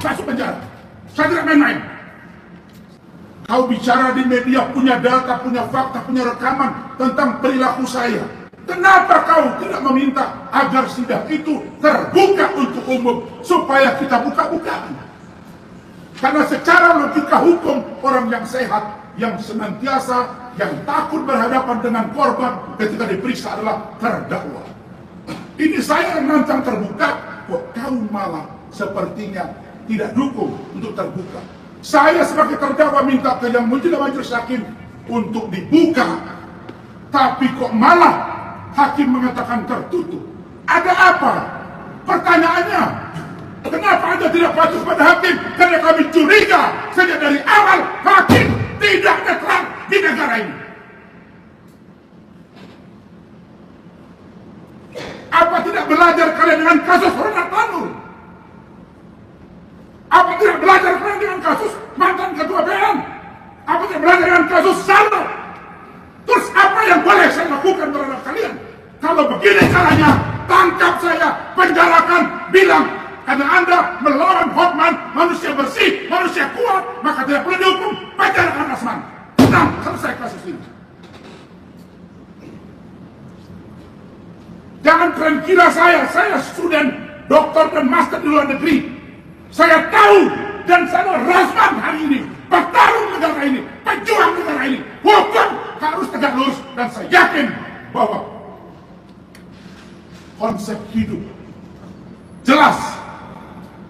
masuk penjara. Saya tidak main-main. Kau bicara di media, punya data, punya fakta, punya rekaman tentang perilaku saya. Kenapa kau tidak meminta agar sidang itu terbuka untuk umum supaya kita buka-bukaan? Karena secara logika hukum, orang yang sehat, yang senantiasa, yang takut berhadapan dengan korban ketika diperiksa adalah terdakwa. Ini saya yang rancang terbuka, kok kau malah sepertinya tidak dukung untuk terbuka. Saya sebagai terdakwa minta ke yang mulia majelis hakim untuk dibuka, tapi kok malah hakim mengatakan tertutup. Ada apa? Pertanyaannya, kenapa Anda tidak patuh pada hakim? Karena kami curiga sejak dari awal hakim tidak netral di negara ini. Apa tidak belajar kalian dengan kasus Ronald Tanur? Apa tidak belajar kalian dengan kasus mantan ketua BN? Apa tidak belajar dengan kasus Saldo? Terus apa yang boleh saya lakukan terhadap kalian? Kalau begini caranya, tangkap saya, penjarakan, bilang karena Anda melawan Hotman, manusia bersih, manusia kuat, maka tidak perlu dihukum, penjarakan Asman. Nah, selesai kasus ini. Jangan kalian kira saya student, doktor dan master di luar negeri. Saya tahu dan saya Rasman hari ini, petarung negara ini, pejuang negara ini. Hukum harus tegak lurus dan saya yakin bahwa konsep hidup jelas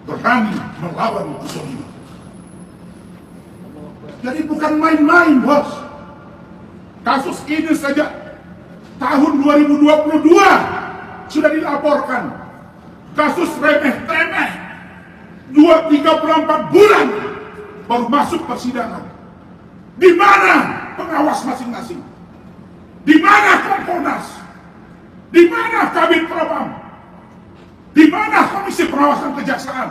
berani melawan kezaliman. Jadi bukan main-main, bos. Kasus ini saja tahun 2022 sudah dilaporkan. Kasus remeh-temeh 34 bulan baru masuk persidangan. Di mana pengawas masing-masing? Di mana Kompolnas? Di mana Kabid Propam? Di mana Komisi Pengawasan Kejaksaan?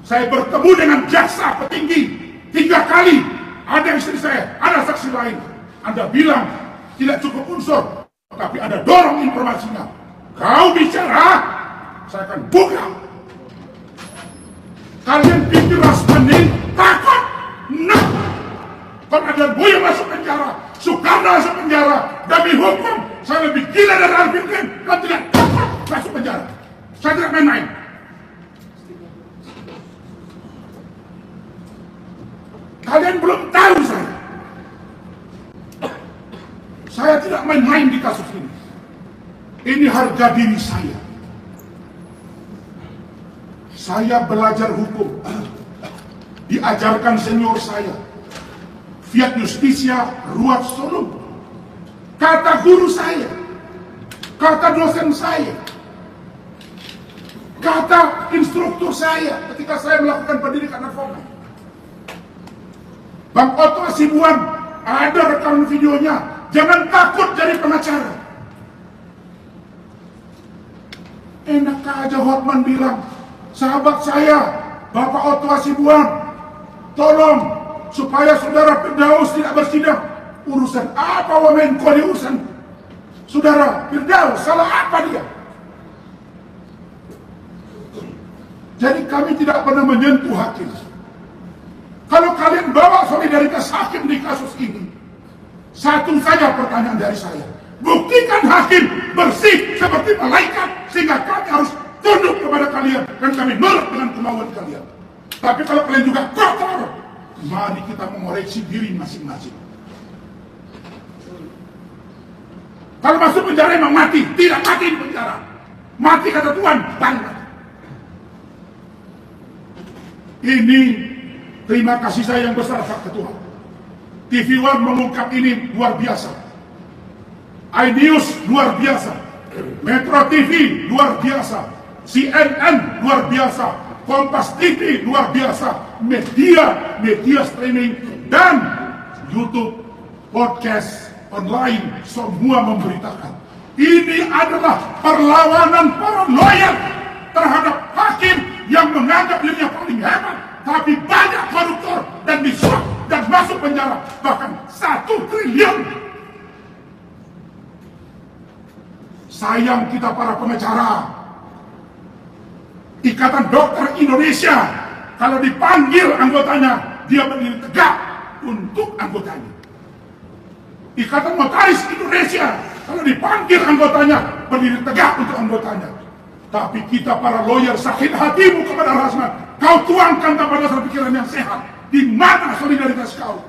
Saya bertemu dengan jaksa petinggi 3 kali. Ada istri saya, ada saksi lain. Anda bilang tidak cukup unsur, tapi Anda dorong informasinya. Kau bicara, saya akan buka. Kalian pikir Rasman ini takut? Nah, pengadilan Buya masuk penjara, Soekarno masuk penjara, demi hukum saya lebih gila dari Alvin Lim, dan tidak takut masuk penjara. Saya tidak main-main. Kalian belum tahu saya. Saya tidak main-main di kasus ini. Ini harga diri saya. Saya belajar hukum, diajarkan senior saya, Fiat Justitia Ruat Solum. Kata guru saya, kata dosen saya, kata instruktur saya ketika saya melakukan pendidikan advokat. Bang Otto Hasibuan, ada rekaman videonya, jangan takut jadi pengacara. Enak aja Hotman bilang, sahabat saya, Bapak Otto Hasibuan, tolong supaya saudara Firdaus tidak bersidang. Urusan apa Wamenko di urusan saudara Firdaus? Salah apa dia? Jadi kami tidak pernah menyentuh hakim. Kalau kalian bawa solidaritas hakim di kasus ini, satu saja pertanyaan dari saya. Buktikan hakim bersih seperti malaikat sehingga kami harus tunduk kepada kalian dan kami nurut dengan kemauan kalian. Tapi kalau kalian juga kotor, mari kita mengoreksi diri masing-masing. Kalau masuk penjara emang mati, tidak mati di penjara. Mati kata Tuhan, bangga. Ini terima kasih saya yang besar Pak Ketua. TV One mengungkap ini luar biasa. iNews luar biasa. Metro TV luar biasa. CNN luar biasa. Kompas TV luar biasa. Media streaming dan YouTube, podcast, online semua memberitakan. Ini adalah perlawanan para lawyer terhadap hakim yang menganggap dirinya paling hebat, tapi banyak koruptor dan disuap dan masuk penjara bahkan 1 triliun. Sayang kita para pengacara. Ikatan Dokter Indonesia, Kalau dipanggil anggotanya, dia berdiri tegak untuk anggotanya. Ikatan Notaris Indonesia, kalau dipanggil anggotanya, berdiri tegak untuk anggotanya. Tapi kita para lawyer, sakit hatimu kepada Rasman. Kau tuangkan tanpa dasar pikiran yang sehat. Di mana solidaritas kau?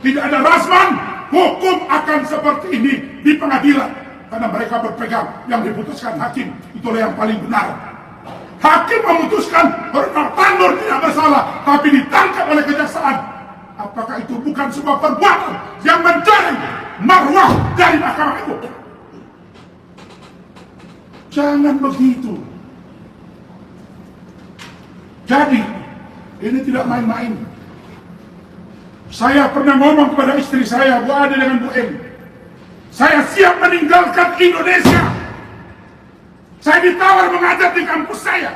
Tidak ada Rasman, hukum akan seperti ini di pengadilan. Karena mereka berpegang yang diputuskan hakim, itulah yang paling benar. Hakim memutuskan Ronald Nur tidak bersalah, tapi ditangkap oleh kejaksaan. Apakah itu bukan sebuah perbuatan yang mencari marwah dari Mahkamah Agung? Jangan begitu. Jadi, ini tidak main-main. Saya pernah ngomong kepada istri saya, Bu Ade dengan Bu Eni, saya siap meninggalkan Indonesia. Saya ditawar mengajar di kampus saya.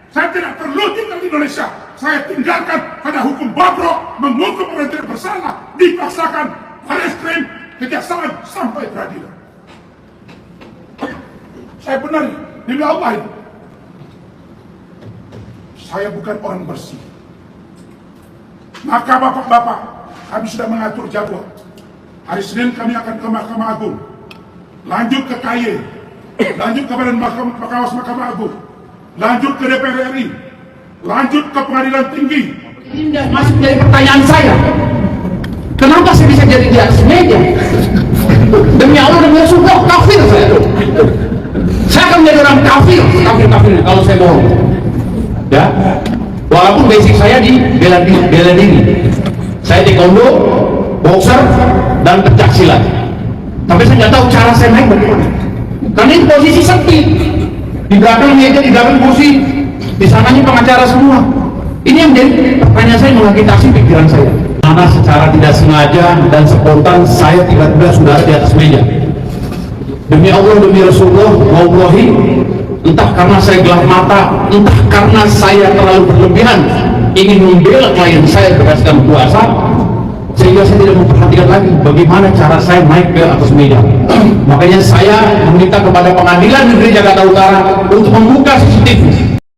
Saya tidak perlu tinggal di Indonesia. Saya tinggalkan karena hukum bobrok, menghukum orang tidak bersalah, dipaksakan, bareskrim, kejaksaan, sampai peradilan. Saya benar, demi Allah itu. Saya bukan orang bersih. Maka bapak-bapak, kami sudah mengatur jadwal. Hari Senin kami akan ke Mahkamah Agung, lanjut ke KY, lanjut ke Badan Pengawas Mahkamah Agung, lanjut ke DPR RI, lanjut ke Pengadilan Tinggi. Ini masih menjadi pertanyaan saya. Kenapa saya bisa jadi di atas meja? Demi Allah, demi Rasulullah, kafir saya. Saya akan menjadi orang kafir kalau saya bohong. Ya, walaupun basic saya di bela diri. Saya taekwondo, boxer, dan pencak silat. Tapi saya nggak tahu cara saya naik bagaimana. Karena ini posisi sepi. Di belakang meja, di belakang kursi, di sananya pengacara semua. Ini yang jadi pertanyaan saya, mengagitasi pikiran saya. Karena secara tidak sengaja dan spontan saya tiba-tiba sudah di atas meja. Demi Allah, demi Rasulullah, wallahi, entah karena saya gelap mata, entah karena saya terlalu berlebihan ingin membela klien saya berdasarkan kuasa, sehingga saya tidak memperhatikan lagi bagaimana cara saya naik ke atas meja. Makanya saya meminta kepada Pengadilan Negeri Jakarta Utara untuk membuka CCTV